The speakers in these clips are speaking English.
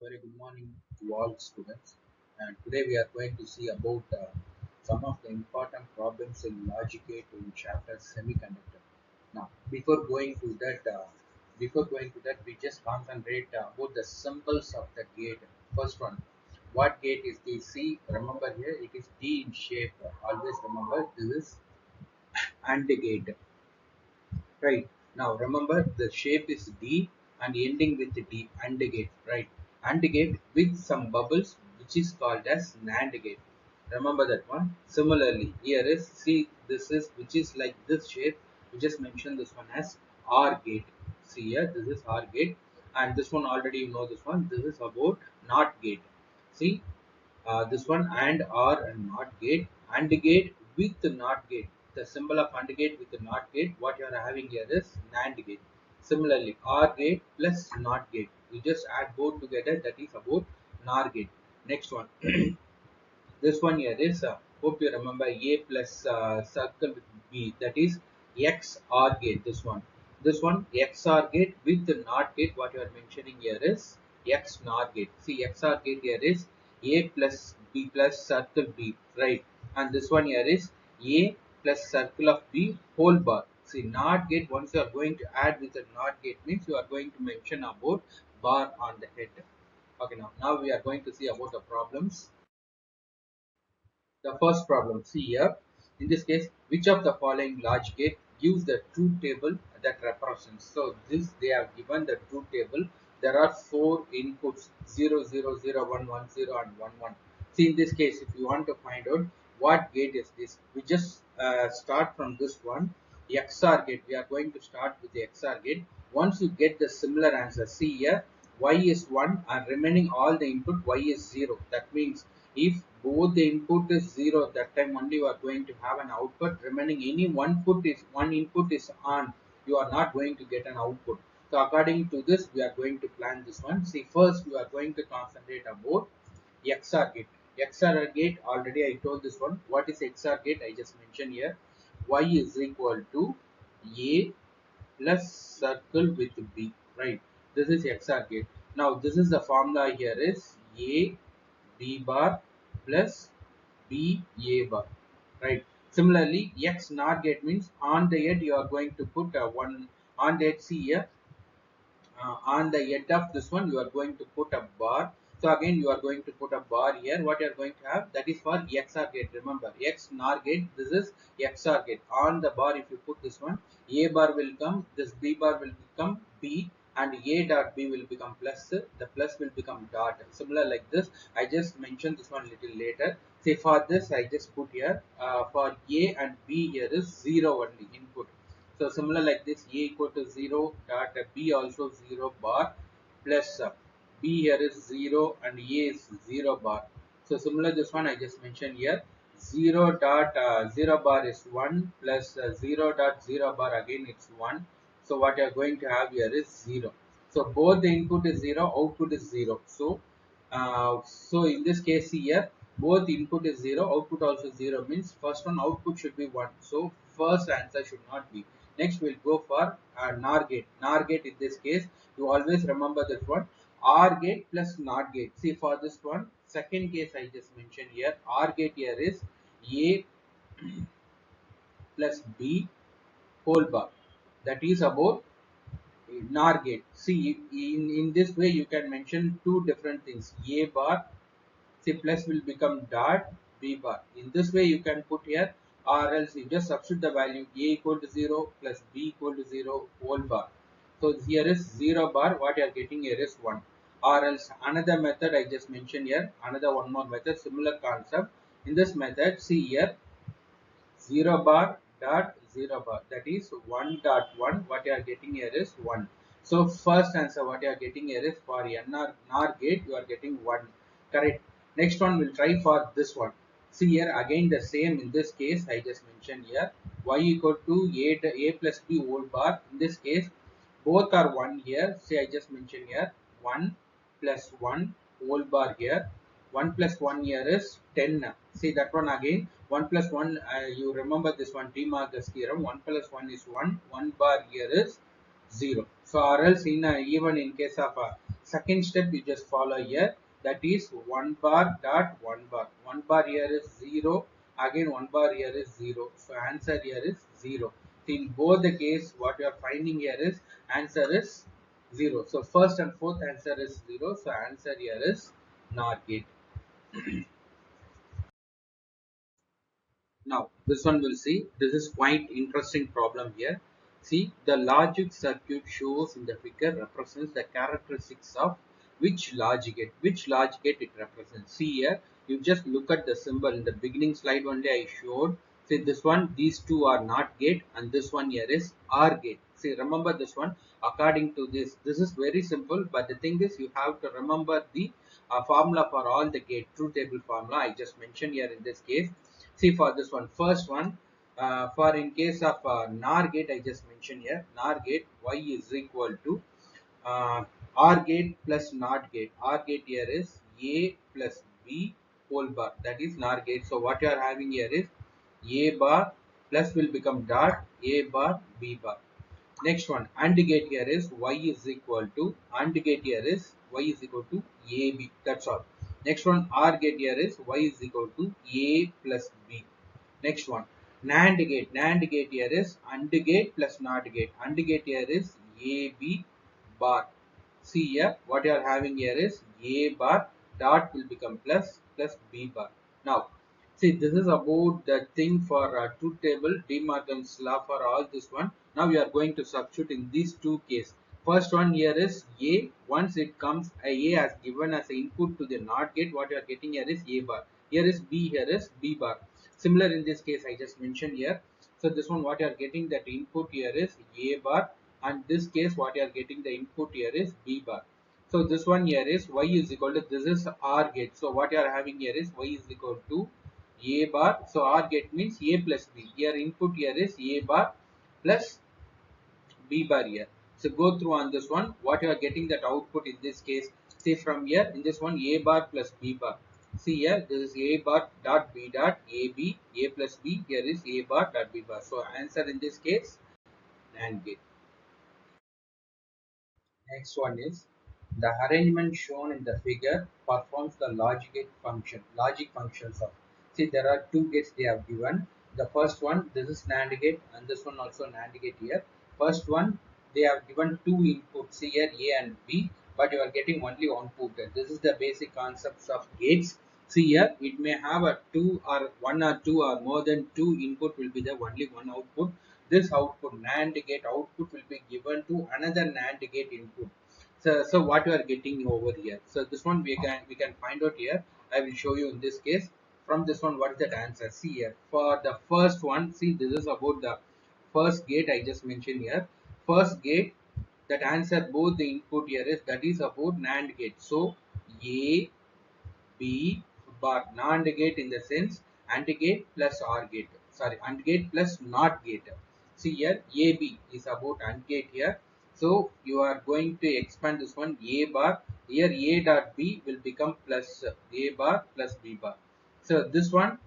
Very good morning to all students. And today we are going to see about some of the important problems in logic gate in chapter semiconductor. Now, before going to that, we just concentrate about the symbols of the gate. First one, what gate is the C? Remember here, it is D in shape. Always remember this is AND gate. Right. Now remember the shape is D and ending with D, AND gate, right? AND gate with some bubbles, which is called as NAND gate. Remember that one. Similarly, here is, see, this is, which is like this shape. We just mentioned this one as OR gate. See here, this is OR gate, and this one already you know this one. This is about NOT gate. See, this one and not gate, and gate with not gate. The symbol of AND gate with the not gate, what you are having here is NAND gate. Similarly, OR gate plus NOT gate, you just add both together, that is about NOR gate. Next one, this one here is, hope you remember, A plus circle with B, that is XOR gate. This one XOR gate with the NOT gate, what you are mentioning here is XNOR gate. See, XOR gate here is A plus B plus circle B, right? And this one here is A plus circle of B whole bar. See, NOT gate, once you are going to add with the NOT gate, means you are going to mention about bar on the head. Okay, now we are going to see about the problems. The first problem, see here, in this case, which of the following logic gate gives the truth table that represents? So this, they have given the truth table. There are four inputs, 0, 0, 0, 1, 1, 0 and 1, 1. See, in this case, if you want to find out what gate is this, we just start from this one, XOR gate. We are going to start with the XOR gate. Once you get the similar answer, see here, y is 1 and remaining all the input y is 0. That means if both the input is 0, that time only you are going to have an output. Remaining any one input is on, you are not going to get an output. So according to this, we are going to plan this one. See, first we are going to concentrate about XOR gate. XOR gate, already I told this one. What is XOR gate? I just mentioned here. Y is equal to A plus circle with B, right? This is XOR gate. Now this is the formula here is A B bar plus B A bar, right? Similarly, X NOR gate means on the head you are going to put one on the head. See here, on the head of this one you are going to put a bar. So again you are going to put a bar here. What you are going to have, that is for XOR gate. Remember, X NOR gate, this is XOR gate. On the bar, if you put this one, A bar will come, this B bar will become B, and A dot B will become plus, the plus will become dot. Similar like this, I just mentioned this one little later. Say for this I just put here, for A and B here is 0 only input. So similar like this, A equal to 0 dot B also 0 bar plus B here is 0 and A is 0 bar. So similar this one I just mentioned here, 0 dot 0 bar is 1 plus 0 dot 0 bar, again it's 1. So what you are going to have here is 0. So both the input is 0, output is 0. So in this case here, both input is 0, output also 0, means first one output should be 1. So first answer should not be. Next we'll go for NOR gate. NOR gate, in this case, you always remember this one, OR gate plus NOT gate. See, for this one, second case I just mentioned here, OR gate here is A plus B whole bar. That is about NOR gate. See, in this way you can mention two different things. A bar, say plus will become dot, B bar. In this way you can put here, or else you just substitute the value A equal to 0 plus B equal to 0 whole bar. So here is 0 bar, what you are getting here is 1. Or else another method I just mentioned here, another one more method, similar concept. In this method, see here, 0 bar dot 0 bar, that is 1 dot 1, what you are getting here is 1. So first answer what you are getting here is for NOR gate, you are getting 1, correct. Next one we'll try for this one. See here, again the same. In this case I just mentioned here, y equal to a plus b whole bar. In this case both are 1 here. See, I just mentioned here 1 plus 1 whole bar here. 1 plus 1 here is 10. See that one again, 1 plus 1, you remember this one, De Morgan's theorem, 1 plus 1 is 1, 1 bar here is 0. So or else in even in case of Second step you just follow here, that is 1 bar dot 1 bar. 1 bar here is 0, again 1 bar here is 0. So answer here is 0. In both the case what you are finding here is answer is 0. So first and fourth answer is 0. So answer here is NOT gate. Now this one will see, this is quite interesting problem here. See, the logic circuit shows in the figure represents the characteristics of which logic gate. Which logic gate it represents. See here, you just look at the symbol in the beginning slide only I showed. See this one, these two are NOT gate and this one here is OR gate. See, remember this one according to this. This is very simple, but the thing is you have to remember the formula for all the gate, truth table formula I just mentioned here in this case. See for this one, first one, for in case of NOR gate, I just mentioned here, NOR gate, y is equal to OR gate plus NOT gate. OR gate here is A plus B whole bar, that is NOR gate. So what you are having here is A bar plus will become dot A bar B bar. Next one, AND gate here is y is equal to, AND gate here is y is equal to AB. That's all. Next one, OR gate here is y is equal to A plus B. Next one, NAND gate. NAND gate here is AND gate plus NOT gate. AND gate here is AB bar. See here, what you are having here is A bar dot will become plus plus B bar. Now, see, this is about the thing for truth table, De Morgan's law for all this one. Now we are going to substitute in these two cases. First one here is A. Once it comes, A has given as an input to the NOT gate. What you are getting here is A bar. Here is B. Here is B bar. Similar in this case, I just mentioned here. So this one, what you are getting that input here is A bar, and this case, what you are getting the input here is B bar. So this one here is y is equal to, this is OR gate. So what you are having here is y is equal to A bar. So OR gate means A plus B. Here input here is A bar plus B bar here. So go through on this one. What you are getting that output in this case. See from here in this one A bar plus B bar. See here this is A bar dot B dot AB, A plus B. Here is A bar dot B bar. So answer in this case NAND gate. Next one is the arrangement shown in the figure performs the logic functions of. See, there are two gates they have given. The first one, this is NAND gate, and this one also NAND gate here. First one, they have given two inputs here, A and B, but you are getting only one put. This is the basic concepts of gates. See here, it may have a two or one or two or more than two input will be the only one output. This output NAND gate output will be given to another NAND gate input. So what you are getting over here. So this one we can find out here. I will show you in this case. From this one, what is that answer? See here. For the first one, see this is about the first gate I just mentioned here. First gate, that answer both the input here is, that is about NAND gate. So A B bar, NAND gate in the sense AND gate plus OR gate. Sorry, AND gate plus NOT gate. See here, AB is about AND gate here. So you are going to expand this one A bar. Here A dot B will become plus A bar plus B bar. So this one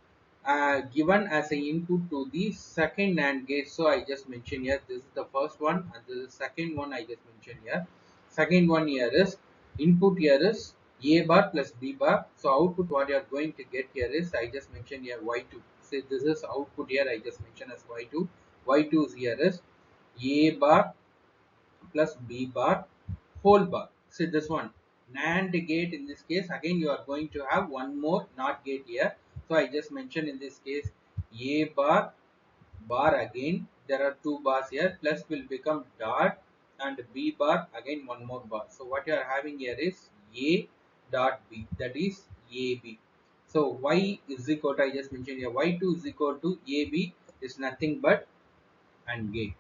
given as an input to the second NAND gate. So I just mentioned here, this is the first one and this is the second one I just mentioned here. Second one here is input here is A bar plus B bar. So output what you are going to get here is, I just mentioned here Y2. So this is output here I just mentioned as Y2. Y2 is here is A bar plus B bar whole bar. So this one NAND gate in this case, again you are going to have one more NOT gate here. So I just mentioned in this case A bar bar, again there are two bars here, plus will become dot, and B bar again one more bar. So what you are having here is A dot B, that is AB. So Y is equal to, I just mentioned here, Y2 is equal to AB is nothing but AND gate.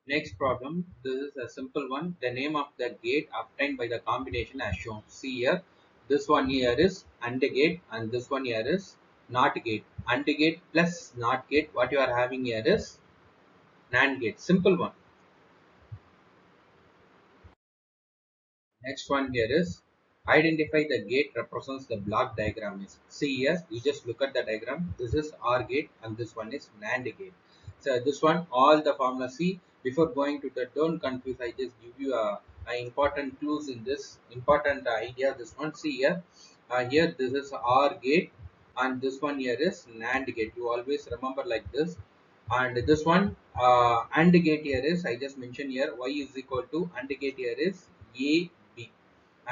Next problem, this is a simple one. The name of the gate obtained by the combination as shown. See here, this one here is AND gate and this one here is NOT gate. AND gate plus NOT gate, what you are having here is NAND gate. Simple one. Next one here is identify the gate represents the block diagram is. See here, you just look at the diagram. This is OR gate and this one is NAND gate. So this one, all the formula, see Before going to that, don't confuse. I just give you a important clues in this important idea. This one, see here, here this is OR gate, and this one here is NAND gate. You always remember like this. And this one AND gate here is, I just mentioned here, y is equal to AND gate here is a b,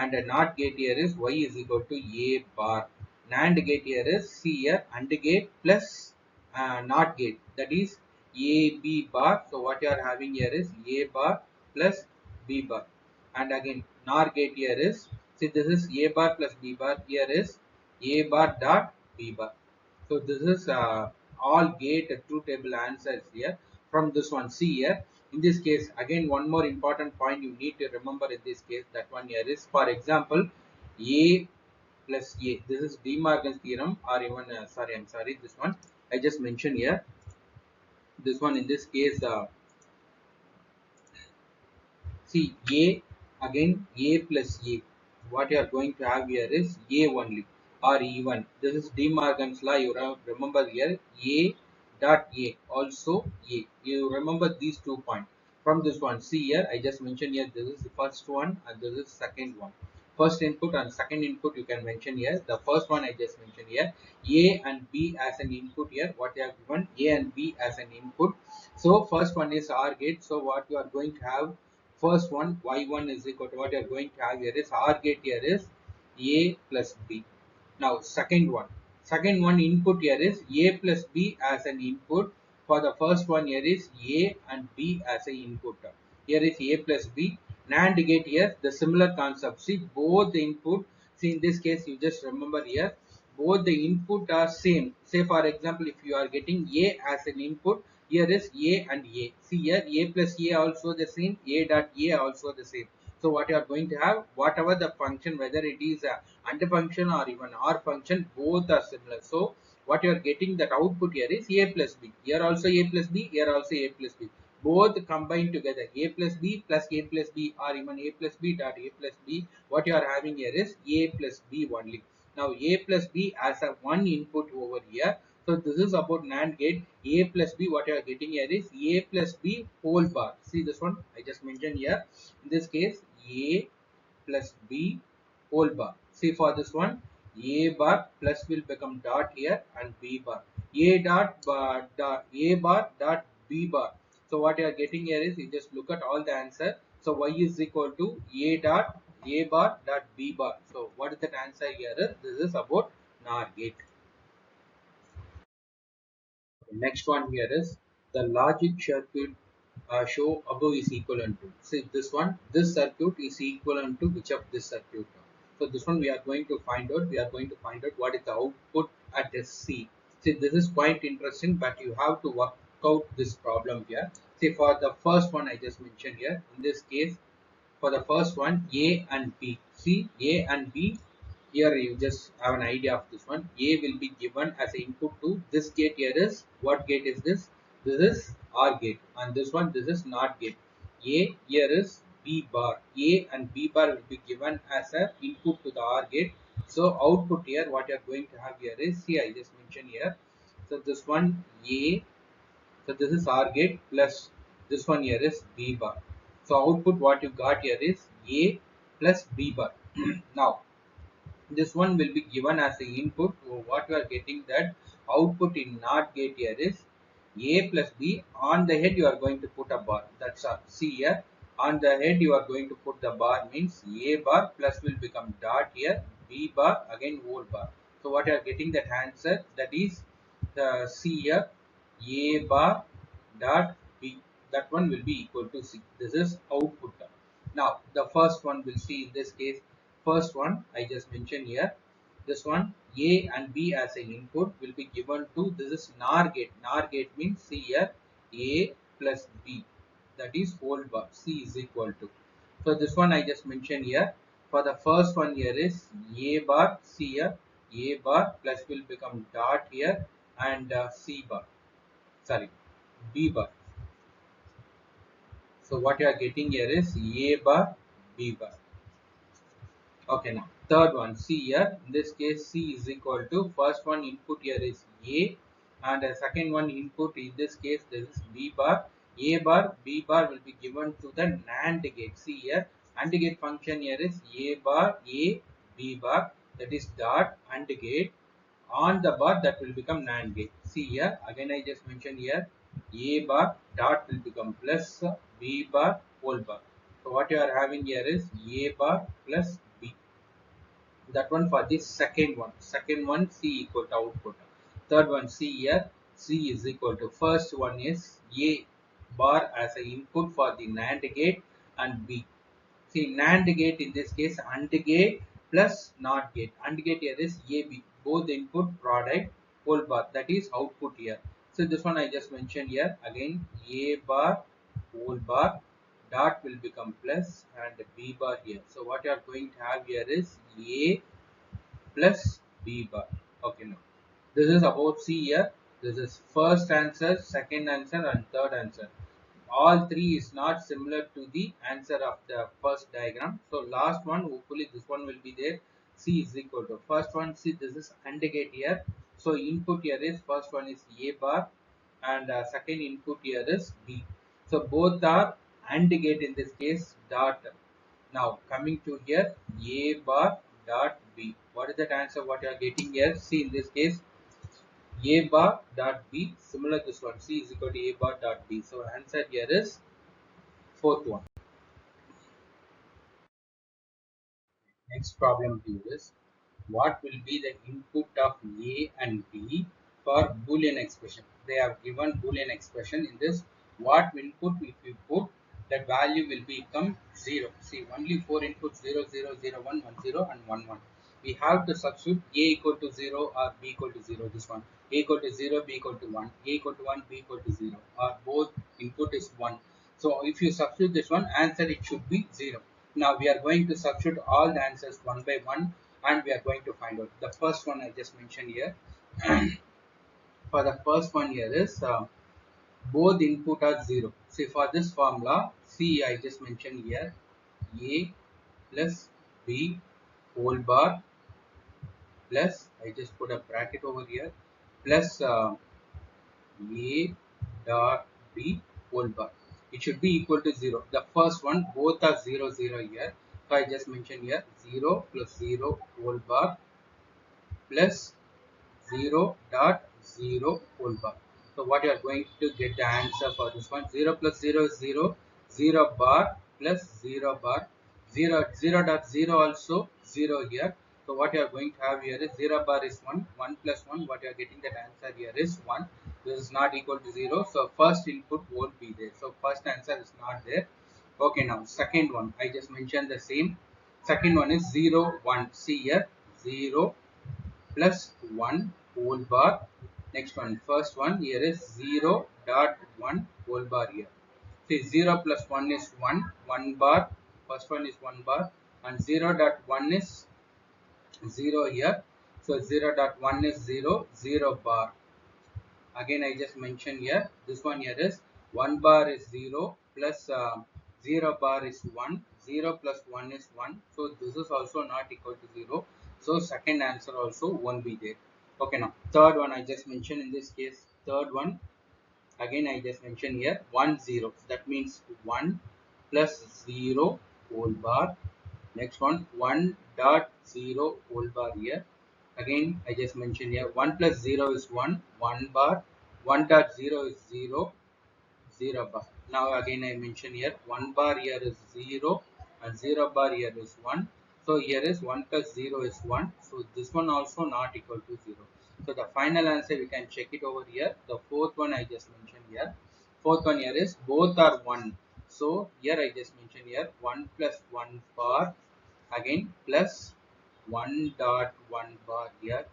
and a NOT gate here is y is equal to a bar. NAND gate here is, see here, AND gate plus NOT gate, that is a b bar. So what you are having here is a bar plus b bar. And again NOR gate here is, see this is a bar plus b bar, here is a bar dot b bar. So this is all gate truth table answers here from this one. See here, in this case again one more important point you need to remember in this case, that one here is, for example, a plus a. This is De Morgan's theorem, or even sorry, I'm sorry, this one I just mentioned here. This one in this case, see a, again a plus a. What you are going to have here is a only, or even. This is De Morgan's law. You remember here a dot a also a. You remember these 2 points from this one. See here, I just mentioned here. This is the first one and this is second one. First input and second input you can mention here. The first one I just mentioned here. A and B as an input here. What you have given, A and B as an input. So first one is OR gate. So what you are going to have, first one y1 is equal to, what you are going to have here is OR gate here is a plus b. Now second one input here is a plus b as an input. For the first one here is a and b as an input. Here is a plus b. NAND gate here, the similar concept. See both the input. See in this case you just remember here, both the input are same. Say for example, if you are getting a as an input, here is a and a. See here, a plus a also the same, a dot a also the same. So what you are going to have, whatever the function, whether it is a AND function or even OR function, both are similar. So what you are getting, that output here is a plus b. Here also a plus b, here also a plus b. Both combined together, a plus b plus a plus b, or even a plus b dot a plus b. What you are having here is a plus b only. Now a plus b as a one input over here. So this is about NAND gate. A plus b, what you are getting here is a plus b whole bar. See this one I just mentioned here. In this case, a plus b whole bar. See for this one, a bar plus will become dot here and b bar. A dot dot a bar dot b bar. So what you are getting here is, you just look at all the answer. So y is equal to a dot a bar dot b bar. So what is that answer here is? This is about NOR gate. Next one here is the logic circuit show above is equivalent to. See this one, this circuit is equivalent to which of this circuit? So this one we are going to find out. We are going to find out what is the output at SC. See this is quite interesting, but you have to work out this problem here. See for the first one I just mentioned here. In this case, for the first one, A and B. See A and B. Here you just have an idea of this one. A will be given as an input to this gate. Here is, what gate is this? This is OR gate, and this one, this is NOT gate. A here is B bar. A and B bar will be given as an input to the OR gate. So output here, what you are going to have here is, see I just mentioned here. So this one A, so this is OR gate plus this one here is B bar. So output what you got here is A plus B bar. Now this one will be given as the input. So what you are getting, that output in NOT gate here is A plus B. On the head you are going to put a bar. That's all. See here, on the head you are going to put the bar, means A bar plus will become dot here, B bar again whole bar. So what you are getting, that answer, that is the C here, A bar dot B. That one will be equal to C. This is output. Now the first one will see, in this case, first one I just mentioned here. This one A and B as an input will be given to, this is NOR gate. NOR gate means, see here, A plus B, that is whole bar. C is equal to. So this one I just mentioned here. For the first one here is A bar. See here, A bar plus will become dot here, and C bar, sorry, B bar. So what you are getting here is A bar, B bar. Okay, now third one, see here, in this case C is equal to, first one input here is A, and the second one input, in this case this is B bar. A bar, B bar will be given to the NAND gate. See here, AND gate function here is A bar, A, B bar, that is dot AND gate. On the bar that will become NAND gate. See here, again I just mentioned here, A bar dot will become plus B bar whole bar. So what you are having here is A bar plus B. That one for the second one C equal to output. Third one C here, C is equal to, first one is A bar as an input for the NAND gate and B. See, NAND gate in this case AND gate plus NOT gate. AND gate here is AB, both input product whole bar, that is output here. So this one I just mentioned here, again A bar whole bar dot will become plus and B bar here. So what you are going to have here is A plus B bar. Okay, now this is about C here. This is first answer, second answer and third answer. All three is not similar to the answer of the first diagram. So last one, hopefully this one will be there. C is equal to, first one, see this is AND gate here. So input here is, first one is A bar and second input here is B. So both are AND gate in this case dot. Now coming to here, A bar dot B. What is that answer what you are getting here? See in this case, A bar dot B, similar to this one, C is equal to A bar dot B. So answer here is fourth one. Next problem here is, what will be the input of A and B for Boolean expression? They have given Boolean expression in this. What input if we put, that value will become 0. See, only 4 inputs, 0, 0, 0, 1, 1, 0 and 1, 1. We have to substitute A equal to 0 or B equal to 0. This one, A equal to 0, B equal to 1, A equal to 1, B equal to 0, or both input is 1. So if you substitute this one, answer it should be 0. Now we are going to substitute all the answers one by one and we are going to find out. The first one I just mentioned here. For the first one here is both input are 0. See, for this formula, C I just mentioned here, A plus B whole bar plus, I just put a bracket over here, plus A dot B whole bar. It should be equal to 0. The first one, both are 0, 0 here. So I just mentioned here 0 plus 0 whole bar plus 0 dot 0 whole bar. So what you are going to get the answer for this one, 0 plus 0 is 0, 0 bar plus 0 bar, 0, 0 dot 0 also 0 here. So what you are going to have here is 0 bar is 1, 1 plus 1, what you are getting that answer here is 1. This is not equal to 0, so first input won't be there. So first answer is not there. Okay, now second one, I just mentioned the same. Second one is 0, 1. See here, 0 plus 1 whole bar. Next one, first one here is 0 dot 1 whole bar here. See, 0 plus 1 is 1, 1 bar. First one is 1 bar and 0 dot 1 is 0 here. So 0 dot 1 is 0, 0 bar. Again I just mentioned here, this one here is 1 bar is 0 plus 0 bar is 1, 0 plus 1 is 1. So this is also not equal to 0. So second answer also won't be there. Okay, now third one I just mentioned in this case, third one again I just mentioned here 1 0, that means 1 plus 0 whole bar. Next one, 1 dot 0 whole bar here. Again I just mentioned here 1 plus 0 is 1, 1 bar, 1 dot 0 is 0, 0 bar. Now again I mentioned here 1 bar here is 0 and 0 bar here is 1. So here is 1 plus 0 is 1. So this one also not equal to 0. So the final answer we can check it over here. The fourth one I just mentioned here. Fourth one here is both are 1. So here I just mentioned here 1 plus 1 bar, again plus 1 dot 1 bar here.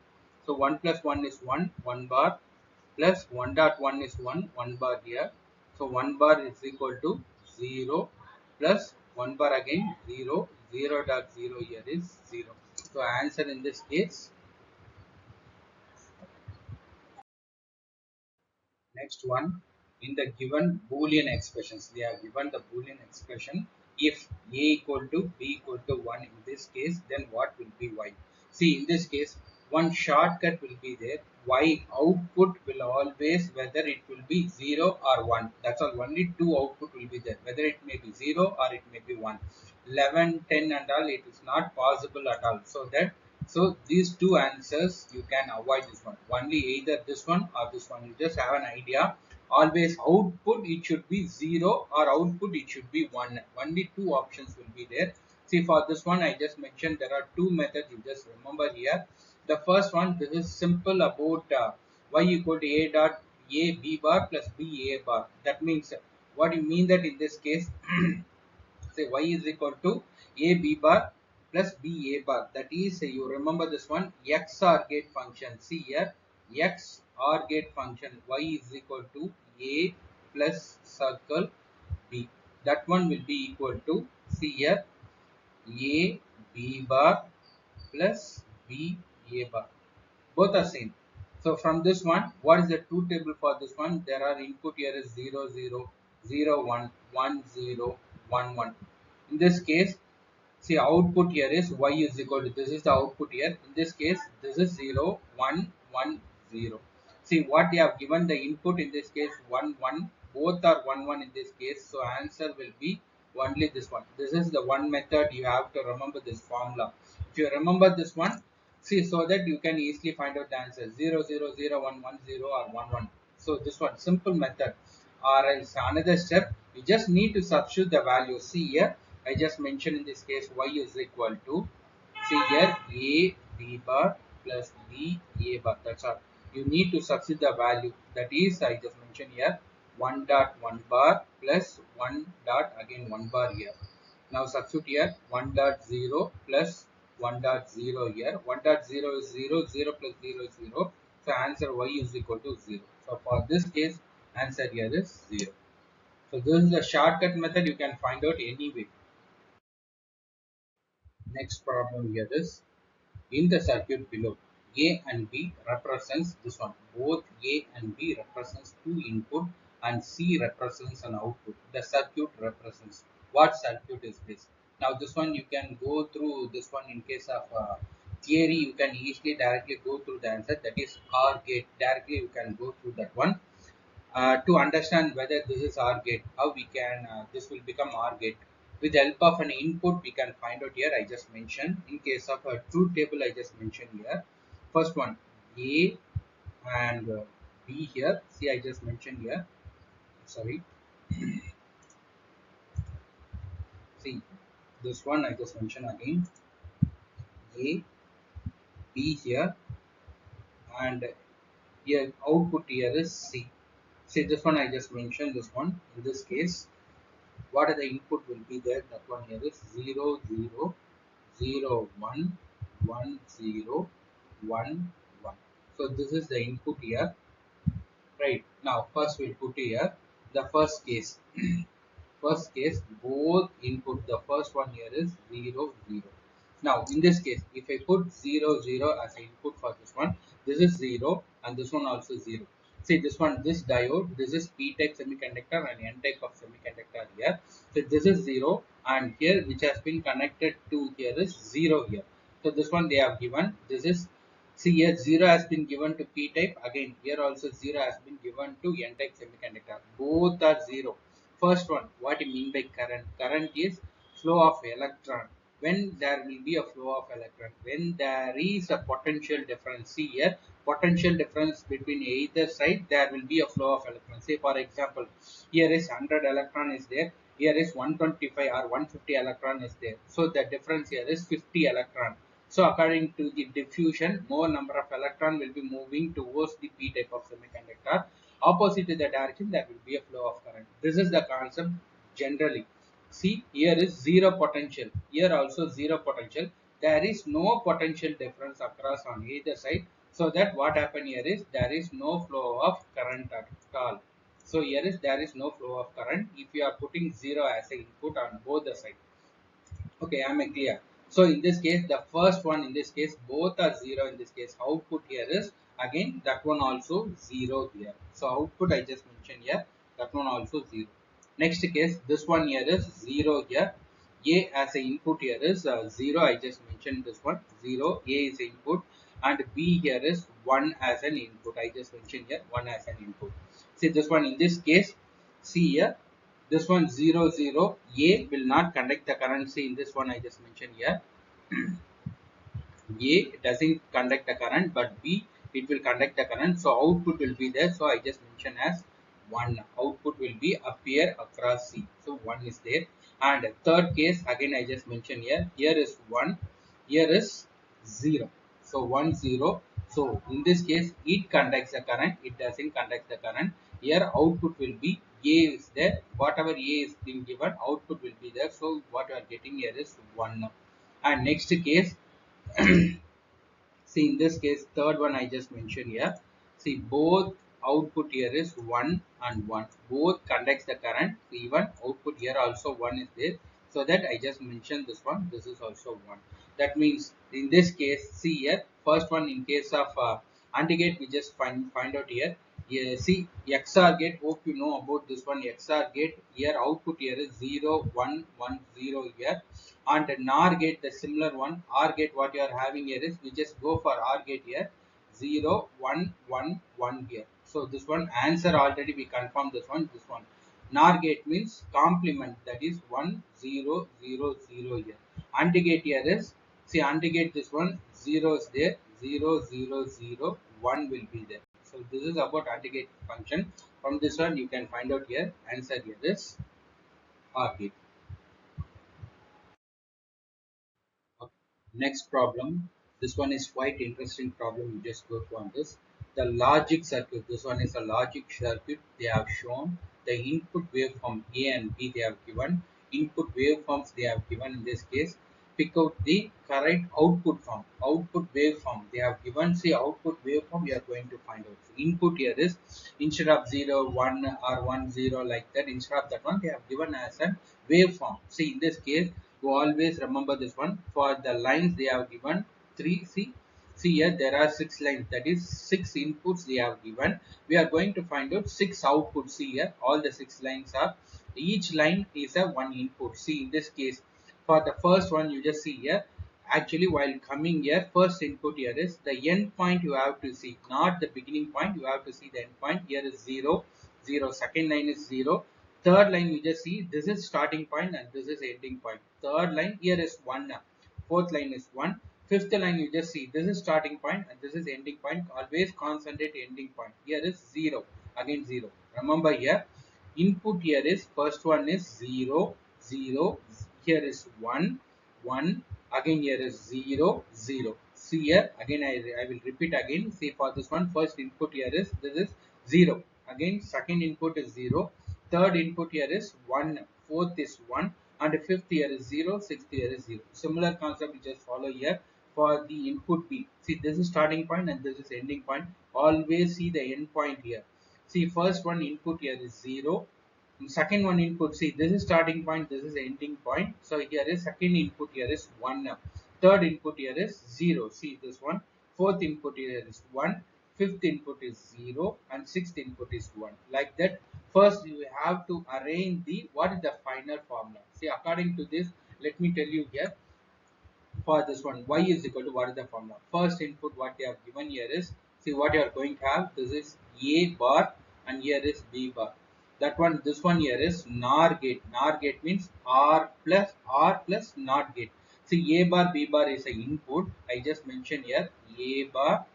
So 1 plus 1 is 1, 1 bar plus 1 dot 1 is 1, 1 bar here. So 1 bar is equal to 0 plus 1 bar again 0, 0 dot 0 here is 0. So answer in this case. Next one, in the given Boolean expressions, they are given the Boolean expression if A equal to B equal to 1 in this case, then what will be Y? See, in this case, one shortcut will be there. Y output will always, whether it will be 0 or 1. That's all. Only two output will be there. Whether it may be 0 or it may be 1. 11, 10 and all, it is not possible at all. So these two answers, you can avoid this one. Only either this one or this one. You just have an idea. Always output it should be 0 or output it should be 1. Only two options will be there. See, for this one I just mentioned there are two methods. You just remember here. The first one, this is simple about y equal to a dot a b bar plus b a bar. That means what you mean that in this case, say y is equal to a b bar plus b a bar. That is, you remember this one, x or gate function. See here, x or gate function y is equal to a plus circle b. That one will be equal to, see here, a b bar plus b a bar. Both are same. So from this one, what is the truth table for this one? There are input here is 0 0 0 1 1 0 1 1. In this case, see, output here is y is equal to, this is the output here. In this case, this is 0 1 1 0. See what they have given the input in this case 1 1. Both are 1 1 in this case. So answer will be only this one. This is the one method you have to remember this formula. If you remember this one, see, so that you can easily find out the answer 0 0 0 1 1 0 or 1 1. So this one simple method. Or else another step, you just need to substitute the value. See here, I just mentioned in this case y is equal to, see here, a b bar plus b a bar. That's all. You need to substitute the value. That is, I just mentioned here, 1 dot 1 bar plus 1 dot again 1 bar here. Now substitute here 1 dot 0 plus 1 dot 0 here. 1 dot 0 is 0, 0 plus 0 is 0. So answer y is equal to 0. So for this case, answer here is 0. So this is the shortcut method, you can find out anyway. Next problem here is, in the circuit below, A and B represents this one. Both A and B represents two input and C represents an output. The circuit represents. What circuit is this? Now this one you can go through this one in case of theory. You can easily directly go through the answer. That is OR gate. Directly you can go through that one. To understand whether this is OR gate, how we can, this will become OR gate. With the help of an input, we can find out here. I just mentioned in case of a truth table, I just mentioned here. First one, A and B here. See, I just mentioned here. Sorry. See, this one I just mentioned again. A, B here, and here output here is C. See, this one I just mentioned. This one in this case, what are the input will be there? That one here is 0 0 0 1 1 0 1 1. So this is the input here, right? Now first we'll put here the first case. First case, both input, the first one here is 0 0. Now in this case, if I put 0 0 as input for this one, this is 0 and this one also 0. See this one, this diode, this is p type semiconductor and n type of semiconductor here. So this is 0 and here which has been connected to here is 0 here. So this one they have given, this is, see here 0 has been given to p type, again here also 0 has been given to n type semiconductor. Both are 0. First one, what you mean by current? Current is flow of electron. When there will be a flow of electron, when there is a potential difference. See here, potential difference between either side, there will be a flow of electron. Say for example, here is 100 electron is there, here is 125 or 150 electron is there. So the difference here is 50 electron. So according to the diffusion, more number of electron will be moving towards the p type of semiconductor. Opposite to the direction, there will be a flow of current. This is the concept generally. See, here is zero potential. Here also zero potential. There is no potential difference across on either side. So that what happen here is there is no flow of current at all. So here is there is no flow of current if you are putting 0 as an input on both the sides. Okay, am I clear? So in this case, the first one, in this case, both are 0 in this case. Output here is again that one also 0 here. So output I just mentioned here, that one also 0. Next case, this one here is 0 here. A as a input here is 0. I just mentioned this one 0. A is input. and B here is 1 as an input. I just mentioned here 1 as an input. See this one, in this case, see here, this one 0 0, A will not conduct the current. See in this one I just mentioned here, A doesn't conduct the current, but B it will conduct the current. So output will be there. So I just mentioned as 1. Output will be appear across C. So 1 is there. And third case again I just mentioned here. Here is 1. Here is 0. So 1 0. So in this case it conducts the current. It doesn't conduct the current. Here output will be A is there. Whatever A is being given, output will be there. So what you are getting here is 1. And next case, see in this case, third one I just mentioned here. See both output here is 1 and 1. Both conducts the current. Even output here also 1 is there. So that I just mentioned this one. This is also 1. That means in this case, see here, first one in case of AND gate, we just find out here. Yeah, see XOR gate, hope you know about this one. XOR gate, here output here is 0 1 1 0 here, and NOR gate, the similar one. OR gate, what you are having here is, we just go for OR gate here, 0 1 1 1 here. So this one answer already we confirmed this one. NOR gate means complement, that is 1 0 0 0 here. AND gate here is, see AND gate, this one 0 is there, 0 0 0 1 will be there. So this is about AND gate function. From this one you can find out here, answer here is OR gate. Okay. Next problem. This one is quite interesting problem. You just go through on this. The logic circuit. This one is a logic circuit. They have shown the input waveform A and B. They have given input waveforms. They have given in this case. Pick out the correct output form. Output waveform. They have given. See output waveform. We are going to find out. So input here is, instead of 0 1 or 1 0 like that. Instead of that one, they have given as a waveform. See in this case, you always remember this one. For the lines they have given 3. See here, there are 6 lines, that is 6 inputs they have given. We are going to find out 6 outputs. See here, all the 6 lines are, each line is a 1 input. See in this case, for the first one, you just see here, actually while coming here, first input here is the end point. You have to see, not the beginning point. You have to see the end point. Here is 0 0. Second line is 0. Third line, you just see, this is starting point and this is ending point. Third line here is 1. Fourth line is 1. Fifth line, you just see, this is starting point and this is ending point. Always concentrate ending point. Here is 0. Again 0. Remember here, input here is, first one is 0 0. Here is 1 1. Again here is 0 0. See here, again I will repeat again. See for this one, first input here is, this is 0. Again second input is 0. Third input here is 1. Fourth is 1. And fifth here is 0. Sixth here is 0. Similar concept we just follow here for the input B. See this is starting point and this is ending point. Always see the end point here. See first one input here is 0. Second one input, see this is starting point, this is ending point. So here is second input here is 1. Third input here is 0. See this one. Fourth input here is 1. Fifth input is 0 and sixth input is 1. Like that, first you have to arrange the, what is the final formula. See according to this, let me tell you here, for this one, y is equal to, what is the formula. First input what they have given here is, see what you are going to have, this is A bar and here is B bar. That one, this one here is NOR gate. NOR gate means R plus NOT gate. See A bar B bar is a input. I just mentioned here, A bar.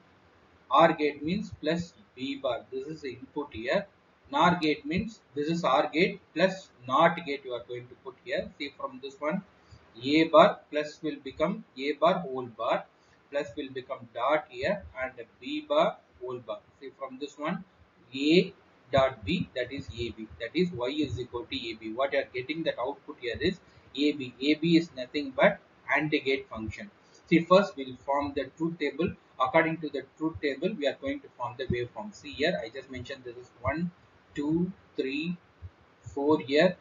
OR gate means plus B bar. This is the input here. NOR gate means this is OR gate plus NOT gate you are going to put here. See from this one, A bar plus will become A bar whole bar, plus will become dot here, and B bar whole bar. See from this one, A dot B, that is AB, that is Y is equal to AB. What you are getting, that output here is AB. AB is nothing but AND gate function. See first we will form the truth table. According to the truth table, we are going to form the waveform. See here, I just mentioned this is 1 2 3 4 here,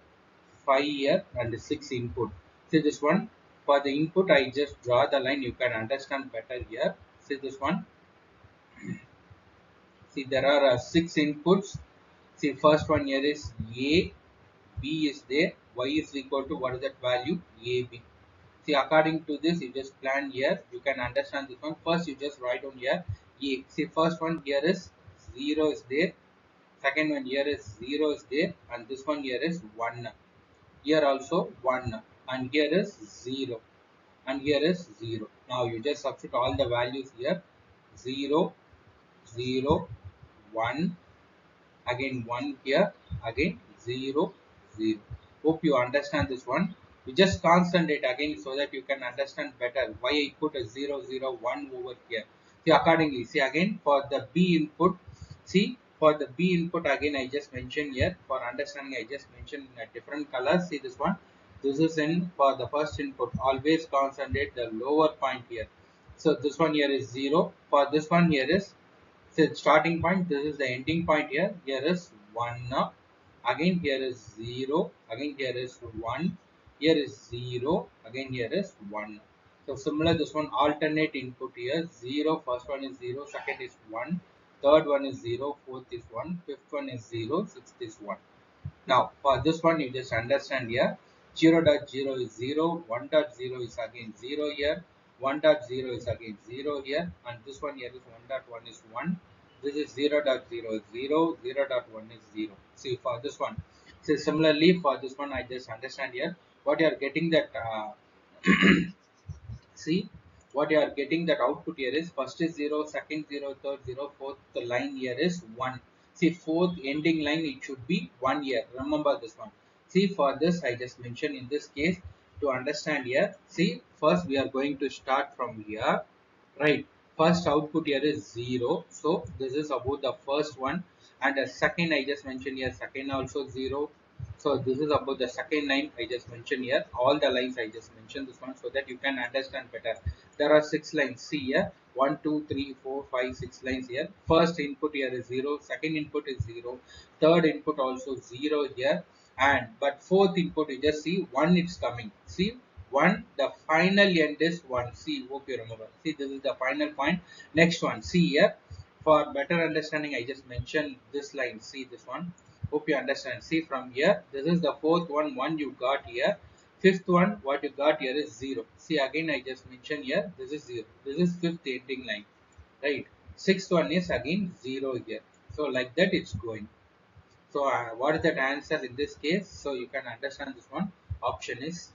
5 here and 6 input. See this one, for the input I just draw the line, you can understand better here. See this one, see there are 6 inputs. See first one here is A, B is there, Y is equal to, what is that value, AB. See, according to this, you just plan here. You can understand this one. First, you just write on here. See, first one here is 0 is there. Second one here is 0 is there. And this one here is 1. Here also 1. And here is 0. And here is 0. Now, you just substitute all the values here. 0, 0, 1. Again 1 here, again 0, 0. Hope you understand this one. You just constant it again so that you can understand better why I put a 0, 0, 1 over here. See, accordingly, see again for the B input, see for the B input again I just mentioned here for understanding. I just mentioned in a different color. See this one, this is in for the first input, always concentrate the lower point here. So this one here is 0, for this one here is, so starting point, this is the ending point here. Here is 1. Again here is 0. Again here is 1. Here is 0. Again here is 1. So similar this one alternate input here. 0. First one is 0. Second is 1. Third one is 0. Fourth is 1. Fifth one is 0. Sixth is 1. Now for this one you just understand here 0.0 is 0, 1.0 is again 0 here, 1.0 is again 0 here, and this one here is 1.1 is 1. This is 0.0 is 0, 0.1 is 0. See for this one. So similarly for this one I just understand here what you are getting that see what you are getting that output here is first is 0, second 0, third 0, fourth line here is 1. See fourth ending line it should be 1 here. Remember this one. See for this I just mentioned in this case to understand here. See first we are going to start from here, right? First output here is 0. So this is about the first one, and the second I just mentioned here second also 0. So this is about the second line I just mentioned here. All the lines I just mentioned this one so that you can understand better. There are 6 lines. See here 1, 2, 3, 4, 5, 6 lines here. First input here is 0. Second input is 0. Third input also 0 here. And but fourth input you just see 1 it's coming. See 1, the final end is 1. See, hope you remember. See, this is the final point. Next one, see here. For better understanding, I just mentioned this line. See this one. Hope you understand. See from here, this is the fourth one. 1 you got here. Fifth one, what you got here is 0. See again, I just mentioned here. This is 0. This is fifth ending line, right? Sixth one is again 0 here. So like that, it's going. So what is that answer in this case? So you can understand this one. Option is C.